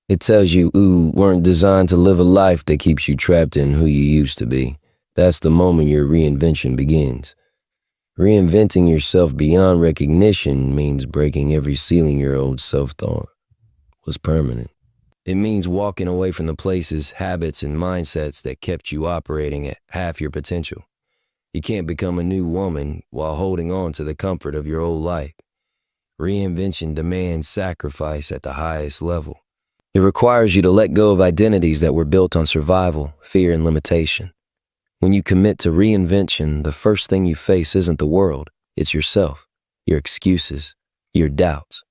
It tells you weren't designed to live a life that keeps you trapped in who you used to be. That's the moment your reinvention begins. Reinventing yourself beyond recognition means breaking every ceiling your old self thought was permanent. It means walking away from the places, habits, and mindsets that kept you operating at half your potential. You can't become a new woman while holding on to the comfort of your old life. Reinvention demands sacrifice at the highest level. It requires you to let go of identities that were built on survival, fear, and limitation. When you commit to reinvention, the first thing you face isn't the world, it's yourself, your excuses, your doubts,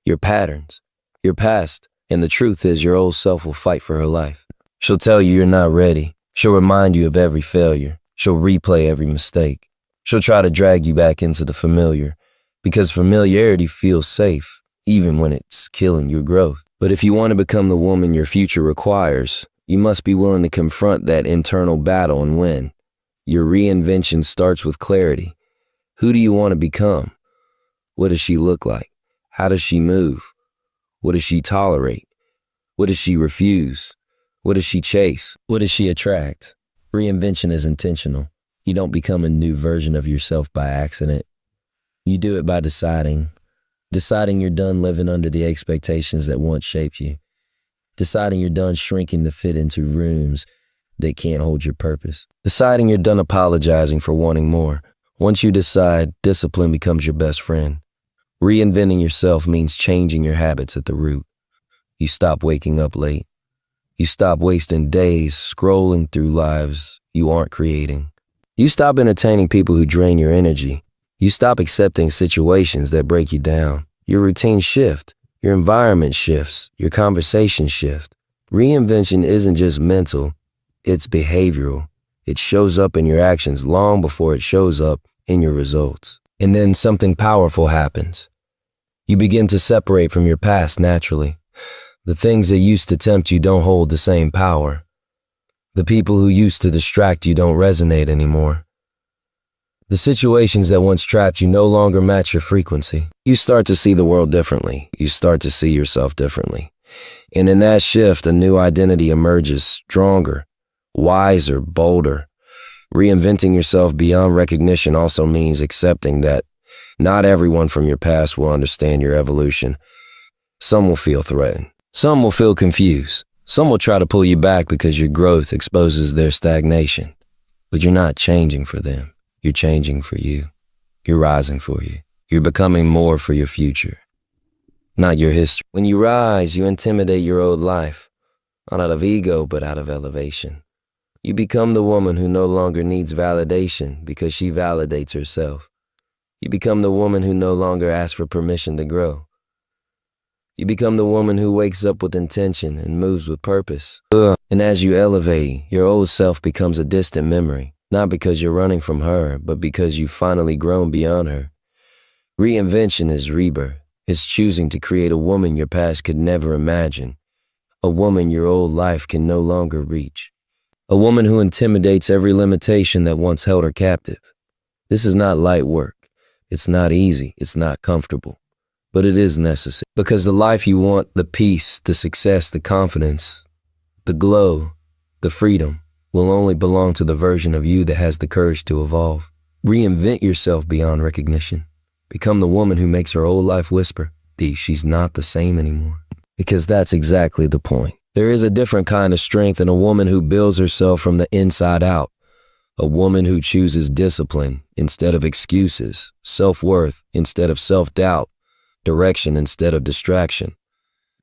your patterns, your past, and the truth is your old self will fight for her life. She'll tell you you're not ready. She'll remind you of every failure. She'll replay every mistake. She'll try to drag you back into the familiar, because familiarity feels safe, even when it's killing your growth. But if you want to become the woman your future requires, you must be willing to confront that internal battle and win. Your reinvention starts with clarity. Who do you want to become? What does she look like? How does she move? What does she tolerate? What does she refuse? What does she chase? What does she attract? Reinvention is intentional. You don't become a new version of yourself by accident. You do it by deciding you're done living under the expectations that once shaped you. Deciding you're done shrinking to fit into rooms that can't hold your purpose. Deciding you're done apologizing for wanting more. Once you decide, discipline becomes your best friend. Reinventing yourself means changing your habits at the root. You stop waking up late. You stop wasting days scrolling through lives you aren't creating. You stop entertaining people who drain your energy. You stop accepting situations that break you down. Your routine shift. Your environment shifts. Your conversation shift. Reinvention isn't just mental, it's behavioral. It shows up in your actions long before it shows up in your results. And then something powerful happens. You begin to separate from your past naturally. The things that used to tempt you don't hold the same power. The people who used to distract you don't resonate anymore. The situations that once trapped you no longer match your frequency. You start to see the world differently. You start to see yourself differently. And in that shift, a new identity emerges, stronger, wiser, bolder. Reinventing yourself beyond recognition also means accepting that not everyone from your past will understand your evolution. Some will feel threatened. Some will feel confused. Some will try to pull you back because your growth exposes their stagnation. But you're not changing for them. You're changing for you. You're rising for you. You're becoming more for your future, not your history. When you rise, you intimidate your old life, not out of ego, but out of elevation. You become the woman who no longer needs validation because she validates herself. You become the woman who no longer asks for permission to grow. You become the woman who wakes up with intention and moves with purpose. And as you elevate, your old self becomes a distant memory, not because you're running from her, but because you've finally grown beyond her. Reinvention is rebirth. It's choosing to create a woman your past could never imagine, a woman your old life can no longer reach, a woman who intimidates every limitation that once held her captive. This is not light work. It's not easy. It's not comfortable. But it is necessary. Because the life you want, the peace, the success, the confidence, the glow, the freedom, will only belong to the version of you that has the courage to evolve. Reinvent yourself beyond recognition. Become the woman who makes her old life whisper, she's not the same anymore. Because that's exactly the point. There is a different kind of strength in a woman who builds herself from the inside out. A woman who chooses discipline instead of excuses, self-worth instead of self-doubt, direction instead of distraction.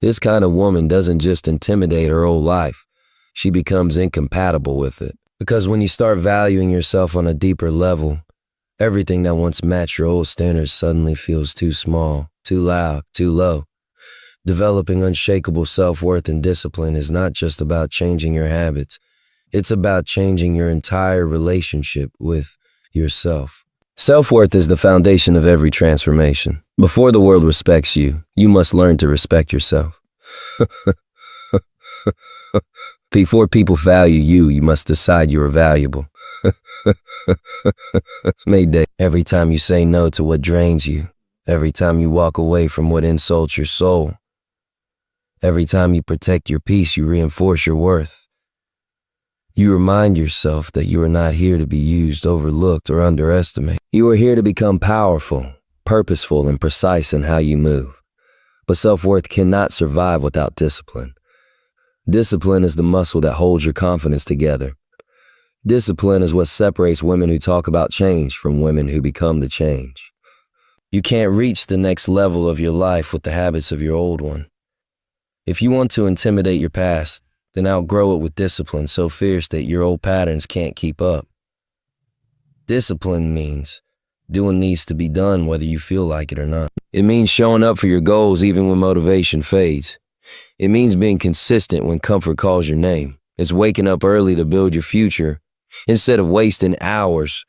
This kind of woman doesn't just intimidate her old life. She becomes incompatible with it. Because when you start valuing yourself on a deeper level, everything that once matched your old standards suddenly feels too small, too loud, too low. Developing unshakable self-worth and discipline is not just about changing your habits. It's about changing your entire relationship with yourself. Self-worth is the foundation of every transformation. Before the world respects you, you must learn to respect yourself. Before people value you, you must decide you are valuable. It's Mayday. Every time you say no to what drains you, every time you walk away from what insults your soul, Every time you protect your peace, you reinforce your worth. You remind yourself that you are not here to be used, overlooked, or underestimated. You are here to become powerful, purposeful, and precise in how you move. But self-worth cannot survive without discipline. Discipline is the muscle that holds your confidence together. Discipline is what separates women who talk about change from women who become the change. You can't reach the next level of your life with the habits of your old one. If you want to intimidate your past, then outgrow it with discipline so fierce that your old patterns can't keep up. Discipline means doing needs to be done whether you feel like it or not. It means showing up for your goals even when motivation fades. It means being consistent when comfort calls your name. It's waking up early to build your future instead of wasting hours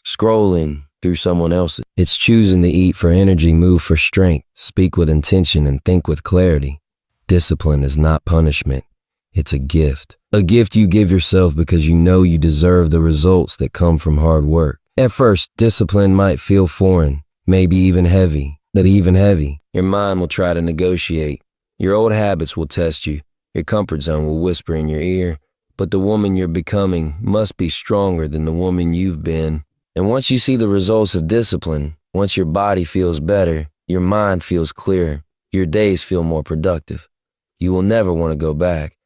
scrolling through someone else's. It's choosing to eat for energy, move for strength, speak with intention, and think with clarity. Discipline is not punishment. It's a gift. A gift you give yourself because you know you deserve the results that come from hard work. At first, discipline might feel foreign, maybe even heavy. Your mind will try to negotiate. Your old habits will test you. Your comfort zone will whisper in your ear. But the woman you're becoming must be stronger than the woman you've been. And once you see the results of discipline, once your body feels better, your mind feels clearer, your days feel more productive, you will never want to go back.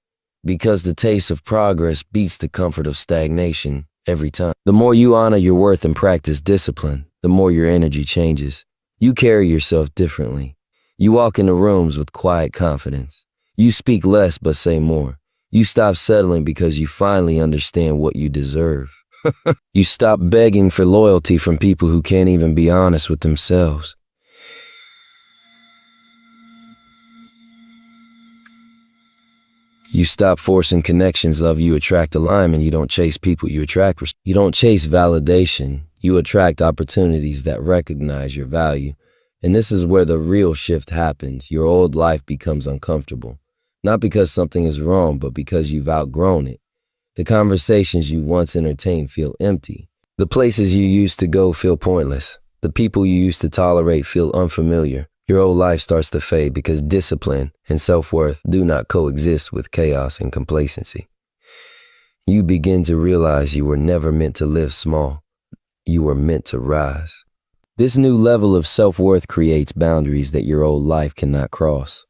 Because the taste of progress beats the comfort of stagnation every time. The more you honor your worth and practice discipline, the more your energy changes. You carry yourself differently. You walk into rooms with quiet confidence. You speak less but say more. You stop settling because you finally understand what you deserve. You stop begging for loyalty from people who can't even be honest with themselves. You stop forcing connections, love. You attract alignment. You don't chase people, you attract. You don't chase validation. You attract opportunities that recognize your value. And this is where the real shift happens. Your old life becomes uncomfortable. Not because something is wrong, but because you've outgrown it. The conversations you once entertained feel empty. The places you used to go feel pointless. The people you used to tolerate feel unfamiliar. Your old life starts to fade because discipline and self-worth do not coexist with chaos and complacency. You begin to realize you were never meant to live small. You were meant to rise. This new level of self-worth creates boundaries that your old life cannot cross.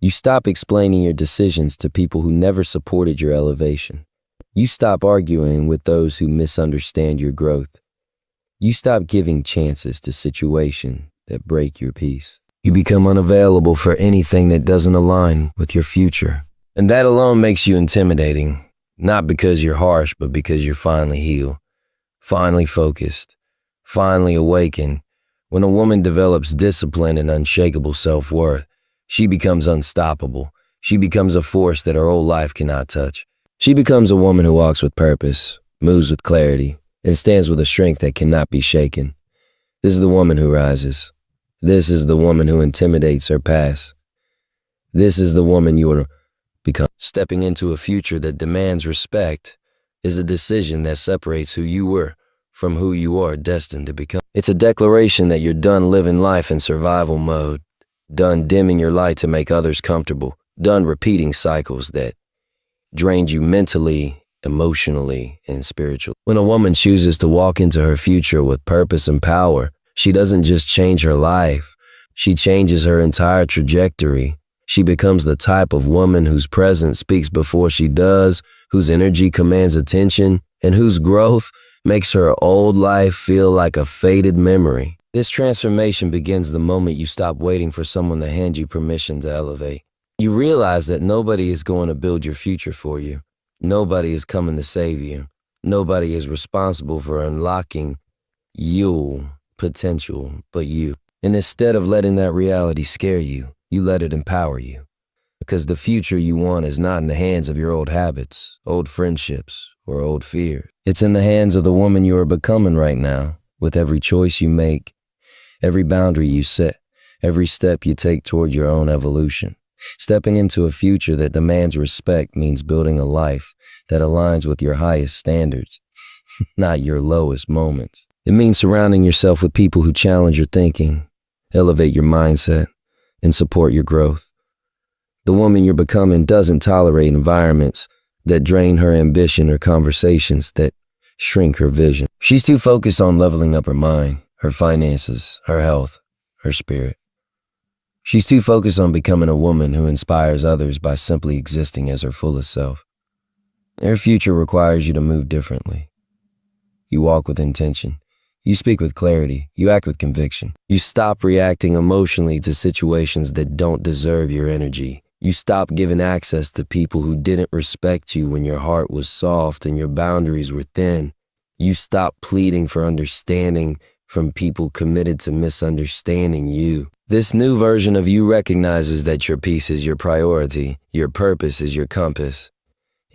You stop explaining your decisions to people who never supported your elevation. You stop arguing with those who misunderstand your growth. You stop giving chances to situations that break your peace. You become unavailable for anything that doesn't align with your future. And that alone makes you intimidating, not because you're harsh, but because you're finally healed, finally focused, finally awakened. When a woman develops discipline and unshakable self-worth, she becomes unstoppable. She becomes a force that her old life cannot touch. She becomes a woman who walks with purpose, moves with clarity, and stands with a strength that cannot be shaken. This is the woman who rises. This is the woman who intimidates her past. This is the woman you will become. Stepping into a future that demands respect is a decision that separates who you were from who you are destined to become. It's a declaration that you're done living life in survival mode, done dimming your light to make others comfortable, done repeating cycles that drained you mentally, emotionally, and spiritually. When a woman chooses to walk into her future with purpose and power, she doesn't just change her life, she changes her entire trajectory. She becomes the type of woman whose presence speaks before she does, whose energy commands attention, and whose growth makes her old life feel like a faded memory. This transformation begins the moment you stop waiting for someone to hand you permission to elevate. You realize that nobody is going to build your future for you. Nobody is coming to save you. Nobody is responsible for unlocking your potential but you. And instead of letting that reality scare you, you let it empower you. Because the future you want is not in the hands of your old habits, old friendships, or old fears. It's in the hands of the woman you are becoming right now. With every choice you make, every boundary you set, every step you take toward your own evolution. Stepping into a future that demands respect means building a life that aligns with your highest standards, not your lowest moments. It means surrounding yourself with people who challenge your thinking, elevate your mindset, and support your growth. The woman you're becoming doesn't tolerate environments that drain her ambition or conversations that shrink her vision. She's too focused on leveling up her mind, her finances, her health, her spirit. She's too focused on becoming a woman who inspires others by simply existing as her fullest self. Her future requires you to move differently. You walk with intention. You speak with clarity. You act with conviction. You stop reacting emotionally to situations that don't deserve your energy. You stop giving access to people who didn't respect you when your heart was soft and your boundaries were thin. You stop pleading for understanding from people committed to misunderstanding you. This new version of you recognizes that your peace is your priority, your purpose is your compass,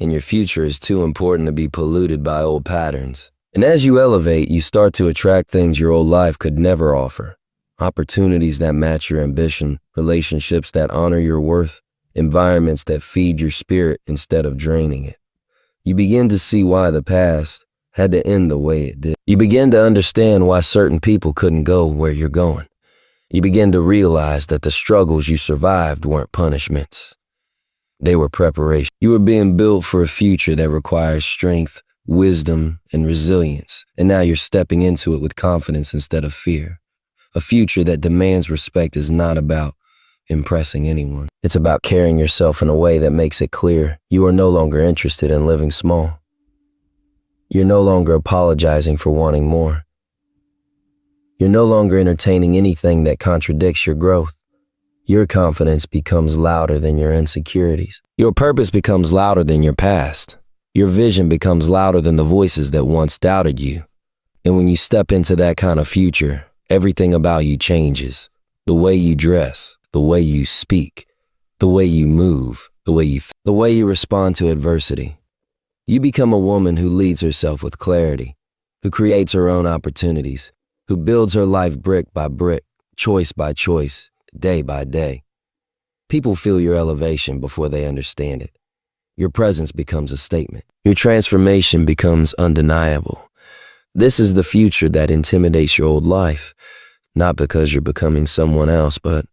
and your future is too important to be polluted by old patterns. And as you elevate, you start to attract things your old life could never offer. Opportunities that match your ambition, relationships that honor your worth, environments that feed your spirit instead of draining it. You begin to see why the past had to end the way it did. You begin to understand why certain people couldn't go where you're going. You begin to realize that the struggles you survived weren't punishments. They were preparation. You were being built for a future that requires strength, wisdom, and resilience. And now you're stepping into it with confidence instead of fear. A future that demands respect is not about impressing anyone. It's about carrying yourself in a way that makes it clear you are no longer interested in living small. You're no longer apologizing for wanting more. You're no longer entertaining anything that contradicts your growth. Your confidence becomes louder than your insecurities. Your purpose becomes louder than your past. Your vision becomes louder than the voices that once doubted you. And when you step into that kind of future, everything about you changes. The way you dress, the way you speak, the way you move, the way you respond to adversity. You become a woman who leads herself with clarity, who creates her own opportunities, who builds her life brick by brick, choice by choice, day by day. People feel your elevation before they understand it. Your presence becomes a statement. Your transformation becomes undeniable. This is the future that intimidates your old life, not because you're becoming someone else, but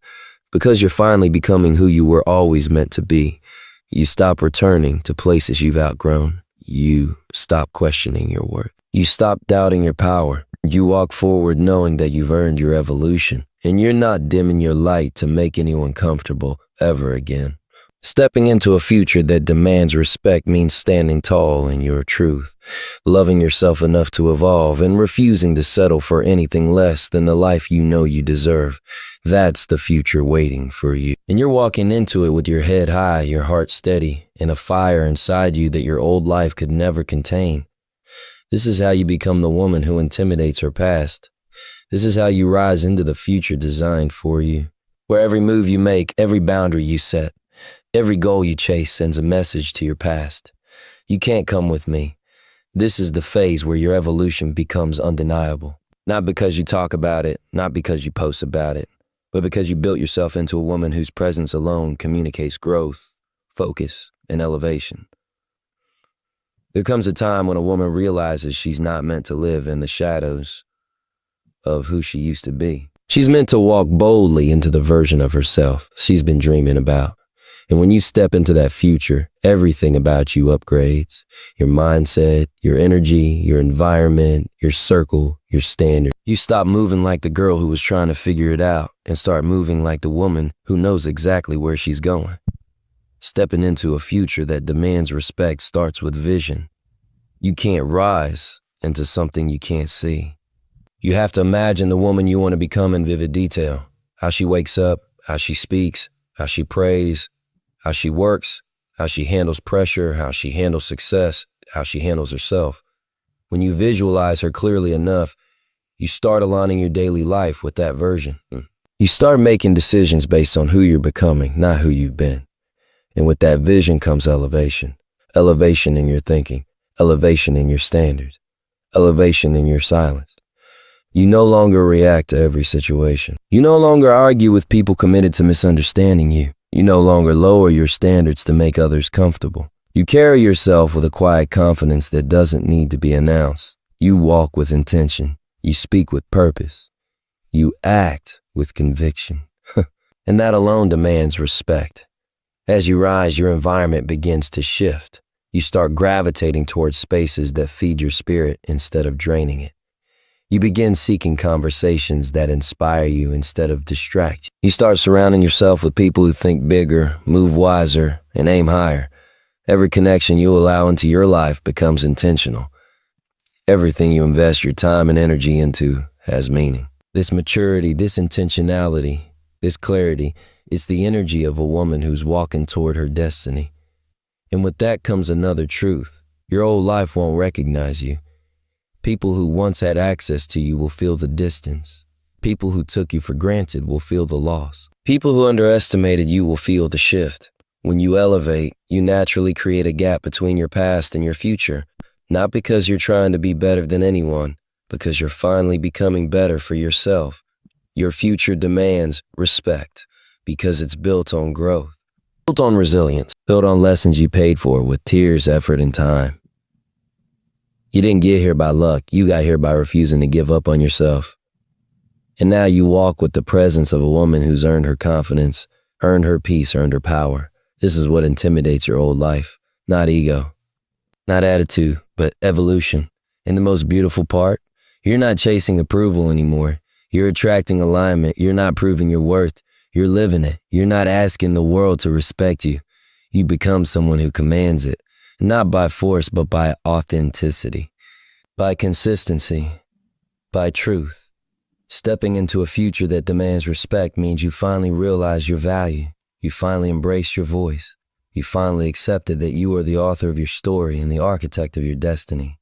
because you're finally becoming who you were always meant to be. You stop returning to places you've outgrown. You stop questioning your worth. You stop doubting your power. You walk forward knowing that you've earned your evolution, and you're not dimming your light to make anyone comfortable ever again. Stepping into a future that demands respect means standing tall in your truth, loving yourself enough to evolve, and refusing to settle for anything less than the life you know you deserve. That's the future waiting for you. And you're walking into it with your head high, your heart steady, and a fire inside you that your old life could never contain. This is how you become the woman who intimidates her past. This is how you rise into the future designed for you, where every move you make, every boundary you set, every goal you chase sends a message to your past. You can't come with me. This is the phase where your evolution becomes undeniable. Not because you talk about it, not because you post about it, but because you built yourself into a woman whose presence alone communicates growth, focus, and elevation. There comes a time when a woman realizes she's not meant to live in the shadows of who she used to be. She's meant to walk boldly into the version of herself she's been dreaming about. And when you step into that future, everything about you upgrades. Your mindset, your energy, your environment, your circle, your standard. You stop moving like the girl who was trying to figure it out and start moving like the woman who knows exactly where she's going. Stepping into a future that demands respect starts with vision. You can't rise into something you can't see. You have to imagine the woman you want to become in vivid detail. How she wakes up, how she speaks, how she prays, how she works, how she handles pressure, how she handles success, how she handles herself. When you visualize her clearly enough, you start aligning your daily life with that version. You start making decisions based on who you're becoming, not who you've been. And with that vision comes elevation. Elevation in your thinking, elevation in your standards, elevation in your silence. You no longer react to every situation. You no longer argue with people committed to misunderstanding you. You no longer lower your standards to make others comfortable. You carry yourself with a quiet confidence that doesn't need to be announced. You walk with intention. You speak with purpose. You act with conviction. And that alone demands respect. As you rise, your environment begins to shift. You start gravitating towards spaces that feed your spirit instead of draining it. You begin seeking conversations that inspire you instead of distract you. You start surrounding yourself with people who think bigger, move wiser, and aim higher. Every connection you allow into your life becomes intentional. Everything you invest your time and energy into has meaning. This maturity, this intentionality, this clarity, it's the energy of a woman who's walking toward her destiny. And with that comes another truth. Your old life won't recognize you. People who once had access to you will feel the distance. People who took you for granted will feel the loss. People who underestimated you will feel the shift. When you elevate, you naturally create a gap between your past and your future, not because you're trying to be better than anyone, because you're finally becoming better for yourself. Your future demands respect because it's built on growth, built on resilience, built on lessons you paid for with tears, effort, and time. You didn't get here by luck. You got here by refusing to give up on yourself. And now you walk with the presence of a woman who's earned her confidence, earned her peace, earned her power. This is what intimidates your old life. Not ego, not attitude, but evolution. And the most beautiful part, you're not chasing approval anymore. You're attracting alignment. You're not proving your worth. You're living it. You're not asking the world to respect you. You become someone who commands it. Not by force, but by authenticity, by consistency, by truth. Stepping into a future that demands respect means you finally realize your value. You finally embrace your voice. You finally accepted that you are the author of your story and the architect of your destiny.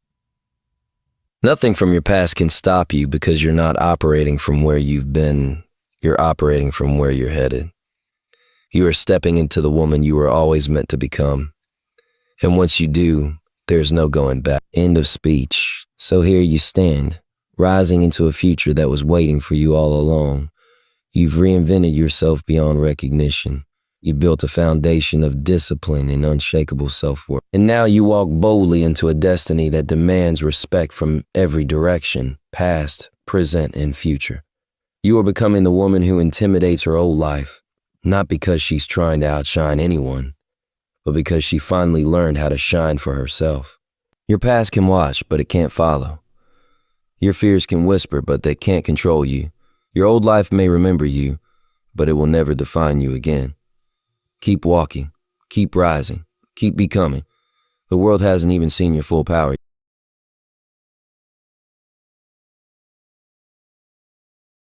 Nothing from your past can stop you because you're not operating from where you've been. You're operating from where you're headed. You are stepping into the woman you were always meant to become. And once you do, there's no going back. End of speech. So here you stand, rising into a future that was waiting for you all along. You've reinvented yourself beyond recognition. You built a foundation of discipline and unshakable self-worth. And now you walk boldly into a destiny that demands respect from every direction, past, present, and future. You are becoming the woman who intimidates her old life, not because she's trying to outshine anyone, but because she finally learned how to shine for herself. Your past can watch, but it can't follow. Your fears can whisper, but they can't control you. Your old life may remember you, but it will never define you again. Keep walking, keep rising, keep becoming. The world hasn't even seen your full power.